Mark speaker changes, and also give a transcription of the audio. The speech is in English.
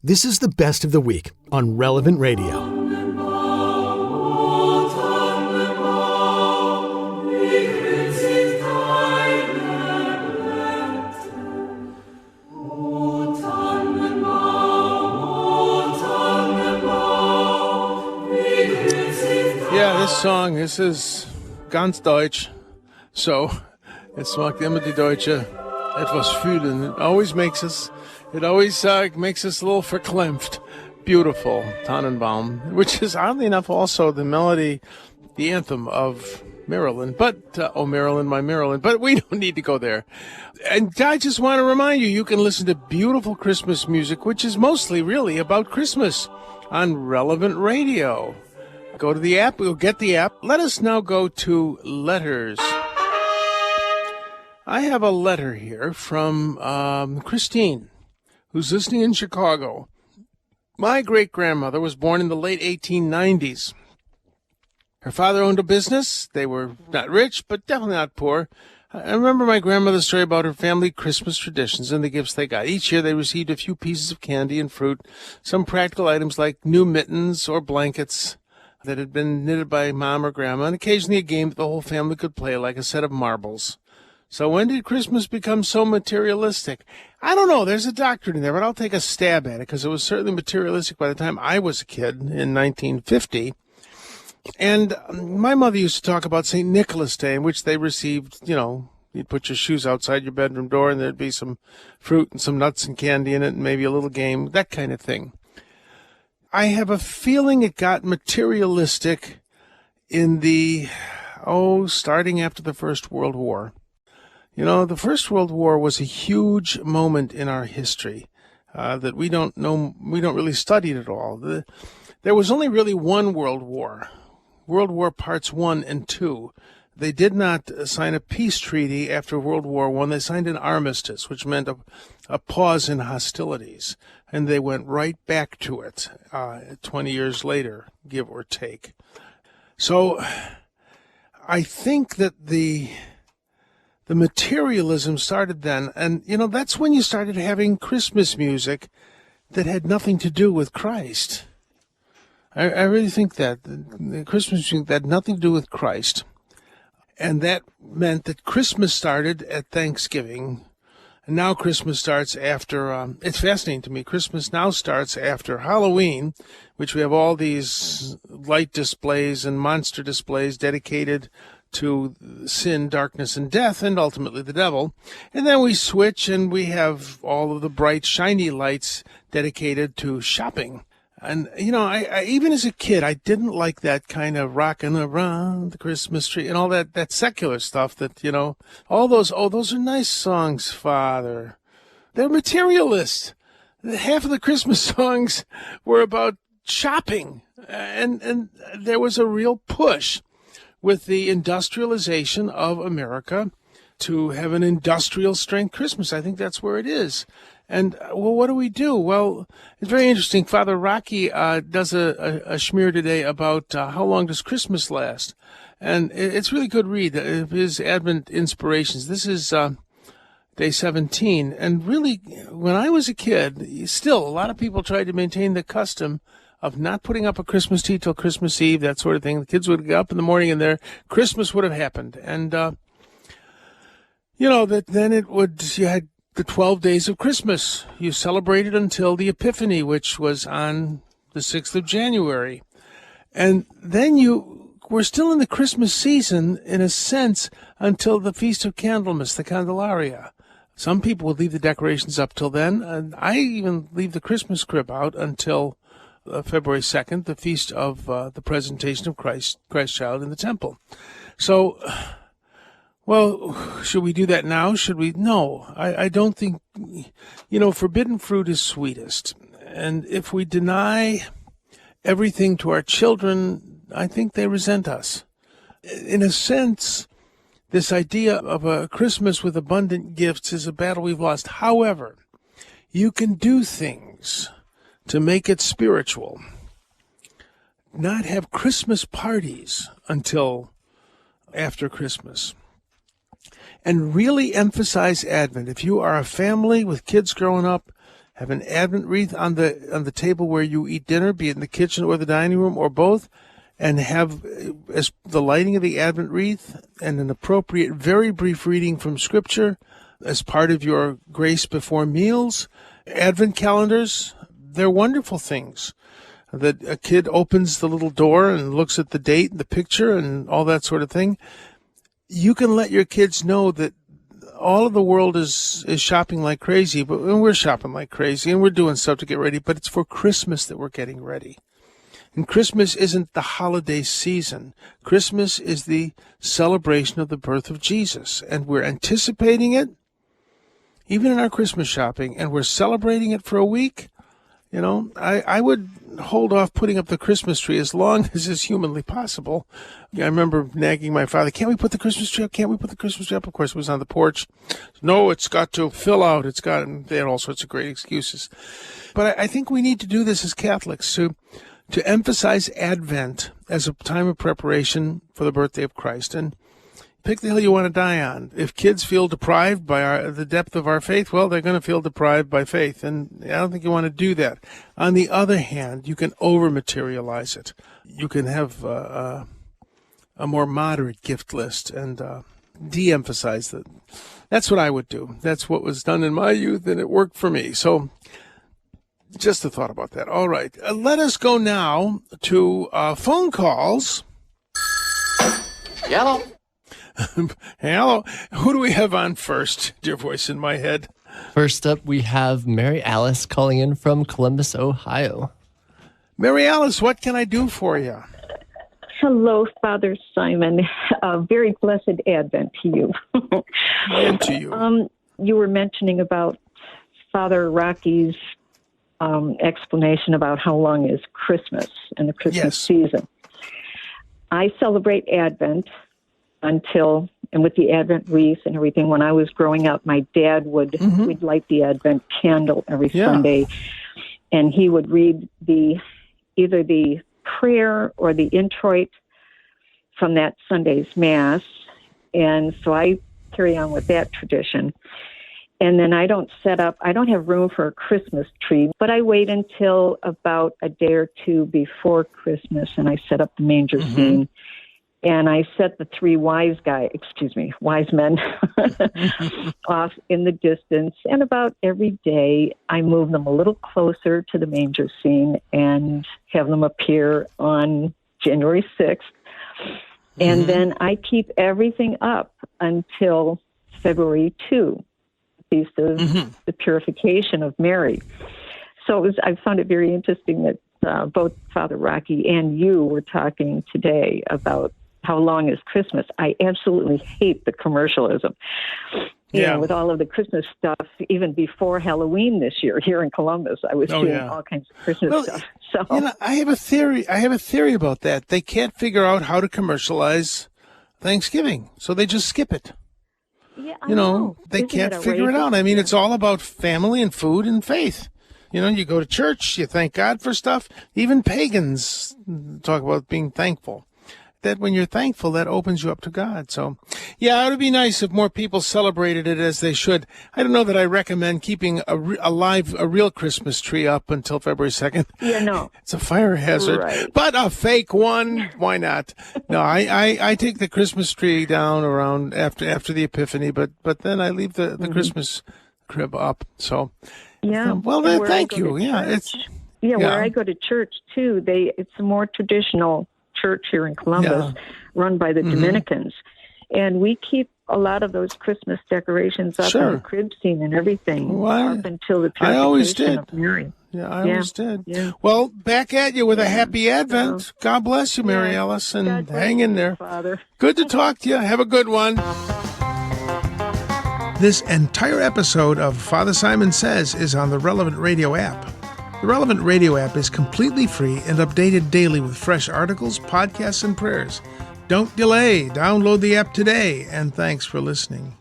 Speaker 1: This is the best of the week on Relevant Radio.
Speaker 2: Yeah, this song, this is ganz Deutsch. So, es macht immer die Deutsche etwas fühlen. It always makes us a little verklempt. Beautiful, Tannenbaum, which is oddly enough also the melody, the anthem of Maryland. But, oh, Maryland, my Maryland. But we don't need to go there. And I just want to remind you, you can listen to beautiful Christmas music, which is mostly really about Christmas on Relevant Radio. Go to the app. We'll get the app. Let us now go to letters. I have a letter here from Christine, who's listening in Chicago. My great-grandmother was born in the late 1890s. Her father owned a business. They were not rich, but definitely not poor. I remember my grandmother's story about her family Christmas traditions and the gifts they got. Each year they received a few pieces of candy and fruit, some practical items like new mittens or blankets that had been knitted by mom or grandma, and occasionally a game that the whole family could play, like a set of marbles. So when did Christmas become so materialistic? I don't know. There's a doctrine in there, but I'll take a stab at it, because it was certainly materialistic by the time I was a kid in 1950. And my mother used to talk about St. Nicholas Day, in which they received, you'd put your shoes outside your bedroom door, and there'd be some fruit and some nuts and candy in it, and maybe a little game, that kind of thing. I have a feeling it got materialistic in starting after the First World War. The First World War was a huge moment in our history that we don't really study it at all. There was only really one World War, World War Parts 1 and 2. They did not sign a peace treaty after World War I. They signed an armistice, which meant a pause in hostilities. And they went right back to it 20 years later, give or take. So I think that the materialism started then. And, that's when you started having Christmas music that had nothing to do with Christ. I really think that the Christmas music had nothing to do with Christ. And that meant that Christmas started at Thanksgiving. And now Christmas starts after, it's fascinating to me, Christmas now starts after Halloween, which we have all these light displays and monster displays dedicated to sin, darkness, and death, and ultimately the devil. And then we switch and we have all of the bright, shiny lights dedicated to shopping. And, I even as a kid, I didn't like that kind of rocking around the Christmas tree and all that secular stuff that, those are nice songs, Father. They're materialist. Half of the Christmas songs were about shopping. And there was a real push with the industrialization of America to have an industrial strength Christmas. I think that's where it is. And, what do we do? Well, it's very interesting. Father Rockin does a schmear today about how long does Christmas last. And it's really good read of his Advent inspirations. This is day 17. And really, when I was a kid, still a lot of people tried to maintain the custom of not putting up a Christmas tree till Christmas Eve, that sort of thing. The kids would get up in the morning and Christmas would have happened. And, that then you had the 12 days of Christmas. You celebrated until the Epiphany, which was on the 6th of January. And then you were still in the Christmas season, in a sense, until the Feast of Candlemas, the Candelaria. Some people would leave the decorations up till then, and I even leave the Christmas crib out until February 2nd, the feast of the presentation of Christ child in the temple. So, well, should we do that now? Should we? No, I don't think, forbidden fruit is sweetest. And if we deny everything to our children, I think they resent us. In a sense, this idea of a Christmas with abundant gifts is a battle we've lost. However, you can do things to make it spiritual. Not have Christmas parties until after Christmas. And really emphasize Advent. If you are a family with kids growing up, have an Advent wreath on the table where you eat dinner, be it in the kitchen or the dining room or both, and have as the lighting of the Advent wreath and an appropriate, very brief reading from Scripture as part of your grace before meals. Advent calendars, they're wonderful things. That a kid opens the little door and looks at the date and the picture and all that sort of thing. You can let your kids know that all of the world is shopping like crazy, but we're shopping like crazy and we're doing stuff to get ready, but it's for Christmas that we're getting ready. And Christmas isn't the holiday season. Christmas is the celebration of the birth of Jesus, and we're anticipating it, even in our Christmas shopping, and we're celebrating it for a week. You know, I would hold off putting up the Christmas tree as long as is humanly possible. I remember nagging my father, can't we put the Christmas tree up? Can't we put the Christmas tree up? Of course, it was on the porch. No, it's got to fill out. They had all sorts of great excuses. But I think we need to do this as Catholics, to emphasize Advent as a time of preparation for the birthday of Christ. And pick the hill you want to die on. If kids feel deprived by the depth of our faith, well, they're going to feel deprived by faith, and I don't think you want to do that. On the other hand, you can over-materialize it. You can have a more moderate gift list and de-emphasize that. That's what I would do. That's what was done in my youth, and it worked for me. So just a thought about that. All right. Let us go now to phone calls.
Speaker 3: Yellow.
Speaker 2: Hello. Who do we have on first, dear voice in my head?
Speaker 3: First up, we have Mary Alice calling in from Columbus, Ohio.
Speaker 2: Mary Alice, what can I do for you?
Speaker 4: Hello, Father Simon. Very blessed Advent to you.
Speaker 2: And to you.
Speaker 4: You were mentioning about Father Rocky's explanation about how long is Christmas and the Christmas season. I celebrate Advent and with the Advent wreath and everything, when I was growing up, my dad would we'd light the Advent candle every Sunday, and he would read either the prayer or the introit from that Sunday's Mass, and so I carry on with that tradition. And then I don't have room for a Christmas tree, but I wait until about a day or two before Christmas, and I set up the manger scene. And I set the three wise men off in the distance. And about every day, I move them a little closer to the manger scene and have them appear on January 6th. And then I keep everything up until February 2, Feast of the Purification of Mary. So I found it very interesting that both Father Rocky and you were talking today about how long is Christmas. I absolutely hate the commercialism. You know, with all of the Christmas stuff, even before Halloween this year here in Columbus, I was seeing all kinds of Christmas stuff. So
Speaker 2: I have a theory about that. They can't figure out how to commercialize Thanksgiving, so they just skip it.
Speaker 4: Yeah,
Speaker 2: they can't figure it out. I mean, it's all about family and food and faith. You know, you go to church, you thank God for stuff. Even pagans talk about being thankful. That when you're thankful, that opens you up to God. So, it would be nice if more people celebrated it as they should. I don't know that I recommend keeping a real Christmas tree up until February 2nd.
Speaker 4: Yeah, no.
Speaker 2: It's a fire hazard. Right. But a fake one, why not? No, I take the Christmas tree down around after the Epiphany, but then I leave the Christmas crib up. So, thank you.
Speaker 4: Where I go to church too, it's a more traditional church here in Columbus, run by the Dominicans, and we keep a lot of those Christmas decorations up in the crib scene and everything up until the purification of Mary.
Speaker 2: Yeah, I always did. Yeah. Well, back at you with a happy Advent. God bless you, Mary Alice, and hang in there.
Speaker 4: Father.
Speaker 2: Good to talk to you. Have a good one. This entire episode of Father Simon Says is on the Relevant Radio app. The Relevant Radio app is completely free and updated daily with fresh articles, podcasts, and prayers. Don't delay. Download the app today, and thanks for listening.